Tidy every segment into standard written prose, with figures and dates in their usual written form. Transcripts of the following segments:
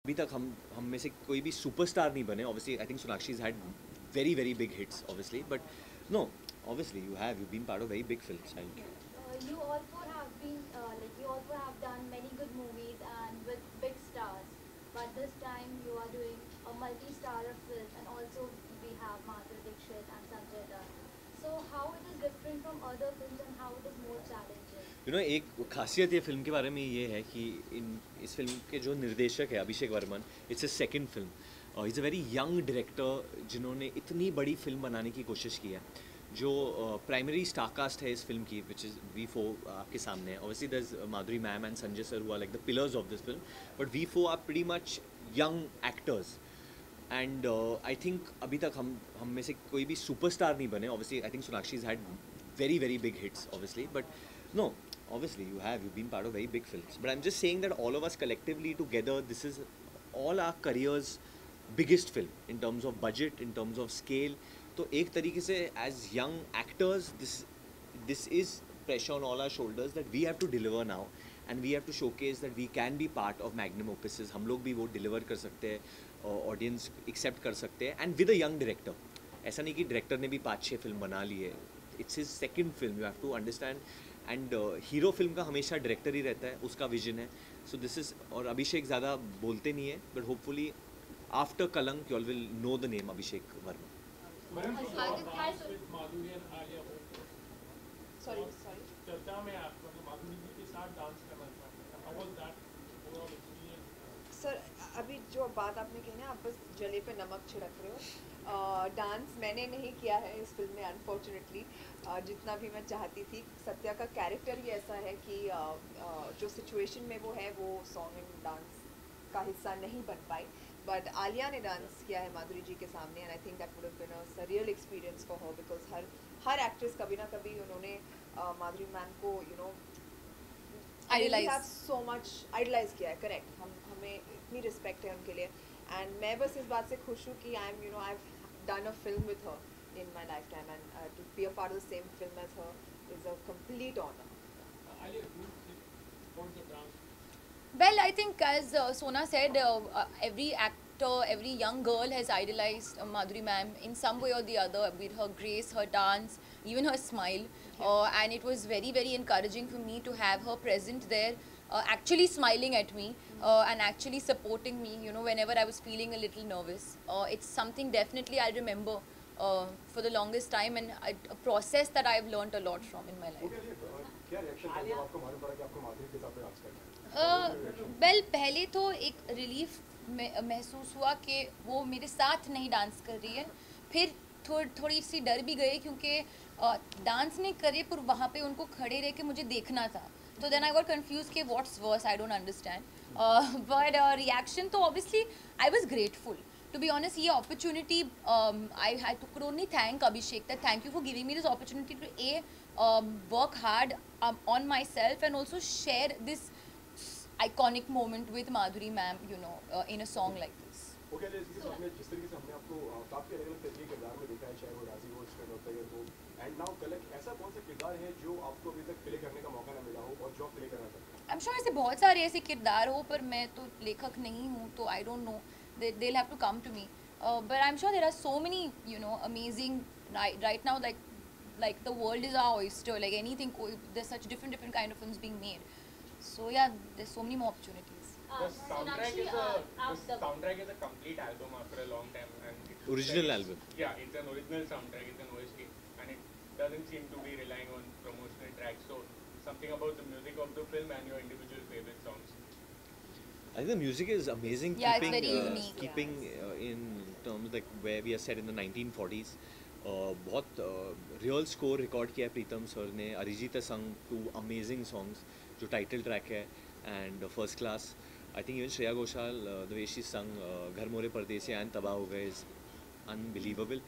अभी तक हम में से कोई भी सुपरस्टार नहीं बने. Obviously, I think Sonakshi has had very big hits, obviously, but no, obviously you've been part of very big films. And You also have been you also have done many good movies and with big stars, but this time you are doing a multi-starrer film, and also we have Madhuri Dixit and Sanjay Dutt. So how it is different from other films and how it is more challenging? एक खासियत ये film के बारे में ये है कि इस फिल्म के जो निर्देशक है Abhishek Varman, it's a second film. Is a very young director जिन्होंने इतनी बड़ी फिल्म बनाने की कोशिश की है. जो प्राइमरी स्टारकास्ट है इस फिल्म की, विच इज़ V4 आपके सामने है. Obviously there is Madhuri ma'am and Sanjay sir who are like the pillars of this film, but V4 are pretty much young actors. And I think अभी तक हम में से कोई भी सुपरस्टार नहीं बने. Obviously I think Sonakshi has had very big hits, obviously, but no, obviously you've been part of very big films, but I'm just saying that all of us collectively together, this is all our careers biggest film in terms of budget, in terms of scale. तो एक तरीके से as young actors, this is pressure on all our shoulders that we have to deliver now, and we have to showcase that we can be part of magnum opuses. हम लोग भी वो deliver कर सकते हैं, audience accept कर सकते हैं, and with a young director. ऐसा नहीं कि डायरेक्टर ने भी 5-6 फिल्म बना ली है. It's his second film, you have to understand. And hero film का हमेशा डायरेक्टर ही रहता है, उसका विजन है. सो दिस इज, और अभिषेक ज़्यादा बोलते नहीं है, बट होपफुली आफ्टर कलंक you all will know the name Abhishek Verma. Sorry चर्चा में आप माधुरी जी के साथ डांस करना चाहते हैं, how was that overall experience? Sir अभी जो बात आपने कही ना, आप बस जले पे नमक छिड़क रहे हो. डांस मैंने नहीं किया है इस फिल्म में अनफॉर्चुनेटली, जितना भी मैं चाहती थी. सत्या का कैरेक्टर ही ऐसा है कि जो सिचुएशन में वो है, वो सॉन्ग एंड डांस का हिस्सा नहीं बन पाई. बट आलिया ने डांस किया है माधुरी जी के सामने, and I think that would have been a surreal experience for her, because हर एक्ट्रेस कभी ना कभी उन्होंने माधुरी मैम को आइडलाइज सो मच आइडलाइज किया है. करेक्ट, हमें इतनी रिस्पेक्ट है उनके लिए. एंड मैं बस इस बात से खुश हूँ कि I have done a film with her in my lifetime, and to be a part of the same film as her is a complete honour. Well, I think as Sona said, every actor, every young girl has idolized Madhuri ma'am in some way or the other, with her grace, her dance, even her smile. And it was very encouraging for me to have her present there, actually smiling at me and actually supporting me, whenever I was feeling a little nervous. It's something definitely I remember for the longest time, and a process that I've learned a lot from in my life. क्या reaction था जब आपको मालूम पड़ा कि आपको माधुरी के साथ में डांस करना है? वेल पहले तो एक रिलीफ महसूस हुआ कि वो मेरे साथ नहीं डांस कर रही है. फिर थोड़ी सी डर भी गई, क्योंकि डांस नहीं करे पर वहाँ पे उनको खड़े रह के मुझे देखना था. तो देन आई गॉट कन्फ्यूज कि what's worse, I don't understand. But reaction तो obviously I was grateful. To be honest, ये opportunity, I could only thank Abhishek, that thank you for giving me this opportunity to work hard on myself and also share this iconic moment with Madhuri ma'am, in a song like this. Okay, जिस तरीके से हमने आपको काफी अलग-अलग तरीके के किरदार में देखा है, चाहे वो राजी हो, स्टैंड होता है तो, एंड नाउ कलंक, ऐसा कौन सा किरदार है जो आपको अभी तक प्ले करने का मौका ना मिला हो और जो आप प्ले करना चाहते हैं? I'm sure ऐसे बहुत सारे ऐसे किरदार हो, पर मैं तो लेखक नहीं हूँ, तो I don't know. They'll have to come to me. But I'm sure there are so many, amazing right now. Like the world is our oyster. Like anything, there's such different kind of films being made. So yeah, there's so many more opportunities. The soundtrack is a complete album after a long time, and it's Original album. Yeah, it's an original soundtrack. It's an OST, and it doesn't seem to be relying on promotional tracks. So something about the music of the film and your individual favorite songs. I think the music is amazing. Yeah, it's very unique. Keeping in terms like where we are set in the 1940s. बहुत real score record किया है प्रीतम sir ने. अरिजीत संग 2 amazing songs, जो title track है and first class. I think even Shreya Ghoshal, the way she संग घर मोरे परदेसी एंड तबाह हो गए is unbelievable.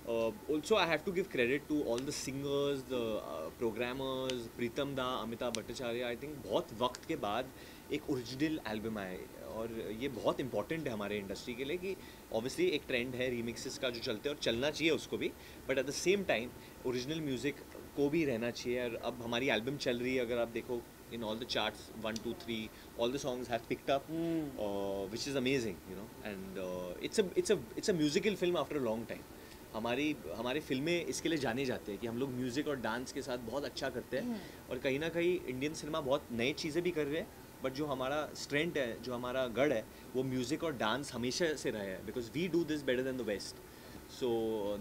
Also, I have to give credit to all the singers, the programmers, Pritam Da, Amitabh Bhattacharya. I think बहुत वक्त के बाद एक ओरिजिनल एल्बम आए, और ये बहुत इंपॉर्टेंट है हमारे इंडस्ट्री के लिए कि ऑब्वियसली एक ट्रेंड है रीमिक्सेस का जो चलते हैं, और चलना चाहिए उसको भी, but at the same time original music को भी रहना चाहिए. और अब हमारी एल्बम चल रही है, अगर आप देखो in all the charts, 1, 2, 3, all the songs have picked up, which is amazing, you know. And it's a musical film after a long time. हमारी फिल्में इसके लिए जाने जाते हैं कि हम लोग म्यूज़िक और डांस के साथ बहुत अच्छा करते हैं, और कहीं ना कहीं इंडियन सिनेमा बहुत नई चीज़ें भी कर रहे हैं, बट जो हमारा स्ट्रेंथ है, जो हमारा गढ़ है, वो म्यूज़िक और डांस हमेशा से रहा है, because we do this better than the west. So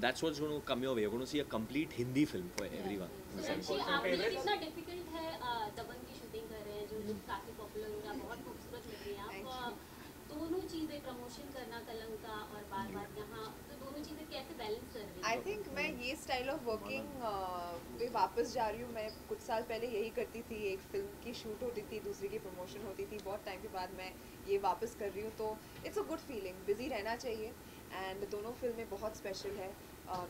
that's what's going to come your way. You're going to see a complete Hindi film for everyone. जी आपके लिए कितना डिफिकल्ट है दबंग की शूटिंग कर रहे हैं जो लुक काफी पॉपुलर हो रहा है, बहुत खूबसूरत लग रही है आप, दोनों चीजें प्रमोशन करना कलंक का और बार बार यहाँ, तो दोनों चीजें कैसे बैलेंस कर रही हैं? आई थिंक मैं ये स्टाइल ऑफ वर्किंग पे वापस जा रही हूँ. मैं कुछ साल पहले यही करती थी, एक फिल्म की शूट होती थी, दूसरी की प्रमोशन होती थी, बहुत टाइम के बाद मैं ये वापस कर रही हूँ, तो it's a good feeling. Busy रहना चाहिए. एंड दोनों फिल्में बहुत स्पेशल है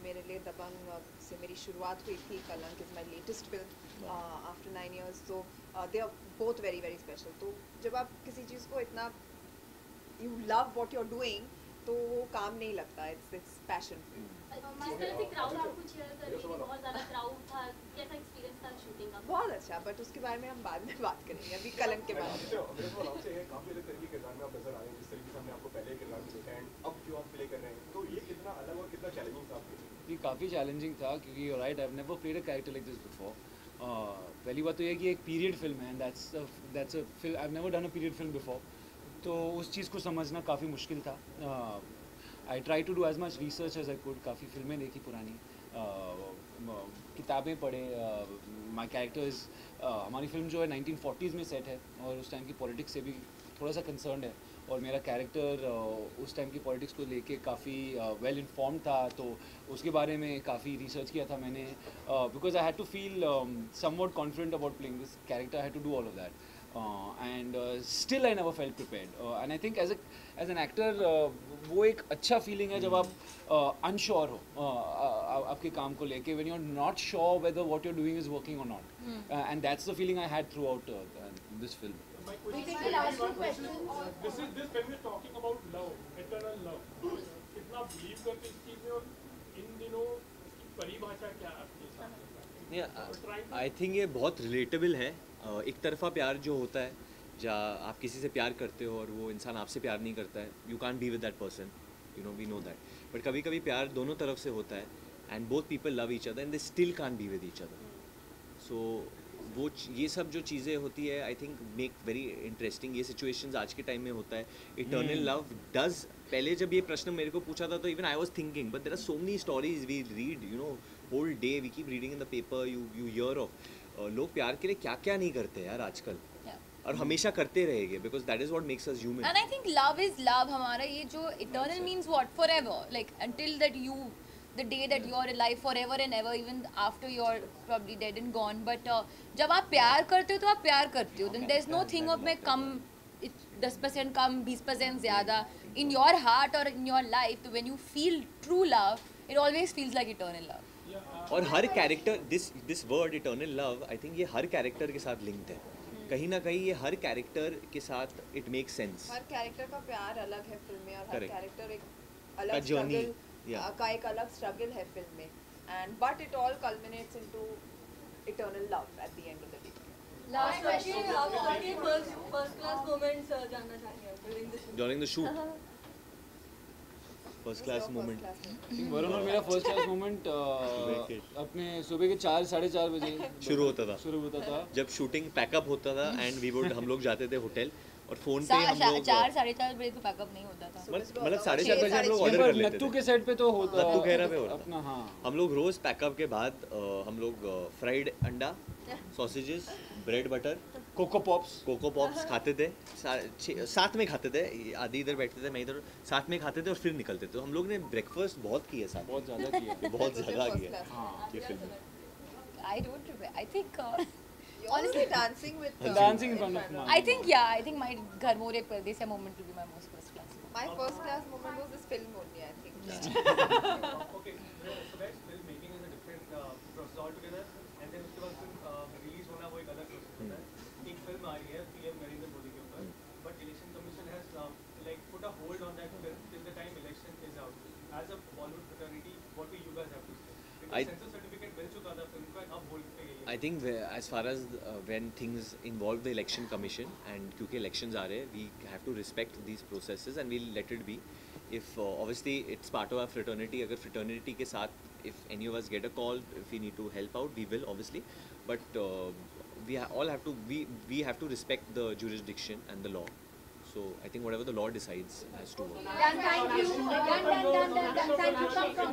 मेरे लिए. दबंग से मेरी शुरुआत हुई थी, Kalank is my latest film after 9 years, तो they are both very very special. तो जब आप किसी चीज़ को इतना you love what you are doing, तो वो काम नहीं लगता. It's passion. जिस तरह से क्राउड आपको cheer कर रही थी, बहुत ज़्यादा क्राउड था, कैसा एक्सपीरियंस था शूटिंग का? बहुत अच्छा, बट उसके बारे में हम बाद में बात करेंगे. अभी कलंक के बारे में. मेरे सवाल आपसे है, काफी अलग तरीके के किरदार में आप नजर आ रहे हैं, जिस तरीके से हमने आपको पहले किरदार में देखा एंड अब जो आप प्ले कर रहे हैं, तो ये कितना अलग और कितना चैलेंजिंग था आपके लिए? ये काफ़ी चैलेंजिंग था, क्योंकि right, I have never played a character like this before. पहली बात तो ये कि एक पीरियड फिल्म है, and that's a film I have never done a period film before, तो उस चीज़ को समझना काफ़ी मुश्किल था. I try to do as much research as I could. काफ़ी फिल्में देखी पुरानी, किताबें पढ़े. माई कैरेक्टर्स, हमारी फिल्म जो है 1940s में सेट है, और उस टाइम की पॉलिटिक्स से भी थोड़ा सा कंसर्न है, और मेरा कैरेक्टर उस टाइम की पॉलिटिक्स को लेके काफ़ी वेल इन्फॉर्म था, तो उसके बारे में काफ़ी रिसर्च किया था मैंने, because I had to feel somewhat confident about playing this character. I had to do all of that, and still I never felt prepared, and I think as an actor वो एक अच्छा feeling है जब आप unsure हो आपके काम को लेके, when you're not sure whether what you're doing is working or not, and that's the feeling I had throughout this film. My We question take is, the last two questions. this film is talking about love, eternal love. कितना believe करते इस चीज में, और इन दिनों इसकी परिभाषा क्या है आपके हिसाब से? आई थिंक ये बहुत रिलेटेबल है. एक तरफा प्यार जो होता है, जहाँ आप किसी से प्यार करते हो और वो इंसान आपसे प्यार नहीं करता है, you can't be with that person, you know, we know that. But कभी कभी प्यार दोनों तरफ से होता है, and both people love each other and they still can't be with each other. So वो ये सब जो चीज़ें होती है, I think make very interesting. ये सिचुएशंस आज के टाइम में होता है. इटर्नल लव डज, पहले जब ये प्रश्न मेरे को पूछा था तो even I was thinking, but there are so many stories we read, you know, whole day we keep reading in the paper, you hear of लोग प्यार के लिए क्या क्या नहीं करते यार आजकल, और हमेशा करते रहेंगे, because that is what makes us human. And I think love is love. हमारा ये जो eternal means what? Forever. Like until that you, the day that you are alive, forever and ever, even after you are probably dead and gone. But जब आप प्यार करते हो तो आप प्यार करते हो. Then there's no thing of मैं कम 10% कम 20% ज़्यादा. In your heart or in your life, तो when you feel true love, it always feels like eternal love. और हर character, this word eternal love, I think ये हर कैरेक्टर के साथ linked है. कहीं ना कहीं ये हर कैरेक्टर के साथ it make sense. Her character का प्यार अलग है फिल्म में, और हर Correct. कैरेक्टर एक का अलग journey, स्ट्रगल yeah. का एक अलग स्ट्रगल है फिल्म में, and but it all कल्मिनेट्स into eternal love at the end of the day. Last question. आपके फर्स्ट क्लास मोमेंट्स जानना चाहेंगे during this film. During the shoot, first class moment. Varun और मेरा फर्स्ट क्लास मोमेंट अपने सुबह के 4-4:30 बजे शुरू होता था. शुरू होता था. जब शूटिंग पैकअप होता था एंड वी वुड, हम लोग जाते थे होटल, और फोन पे हम लोग 4-4:30 बजे तो पैकअप नहीं होता था. मतलब 4:30 बजे हम लोग ऑर्डर कर लेते नत्थू थे. के सेट पे तो होता, नत्थू खेरा पे होता अपना, हाँ. हम लोग रोज पैकअप के बाद हम लोग फ्राइड अंडा, sausages, bread butter, Coco Pops खाते थे. साथ में खाते थे, आदि इधर बैठते थे, मैं इधर, साथ में खाते थे और फिर निकलते थे. तो हम लोग ने ब्रेकफास्ट बहुत किया साथ, बहुत ज़्यादा किया. बहुत ज़्यादा किया हाँ. ये फिल्म में. I don't remember. I think Honestly, dancing with Dancing in front of mom. I think my घर मोर एक परदेसिया moment will be my most first class. my first class moment was this film only, I think. Okay, so that's film making is a different process altogether, and then उसके बाद film release होना वो एक अलग process होता है. एक film आ रही है पीएम नरेंद्र मोदी के ऊपर, but election commission has like put a hold on that film till the time election is out. As a Bollywood fraternity, what do you guys have to say? I- censor certificate मिल चुका था film का, अब hold पे गई है. I I think as far as when things involve the election commission, and क्योंकि elections आ रहे हैं, we have to respect these processes and we'll let it be. If obviously it's part of our fraternity, अगर fraternity के साथ if any of us get a call, if we need to help out, we will obviously. But all have to we have to respect the jurisdiction and the law. So I think whatever the law decides has to work. Done, thank you. Done. Thank you. Come from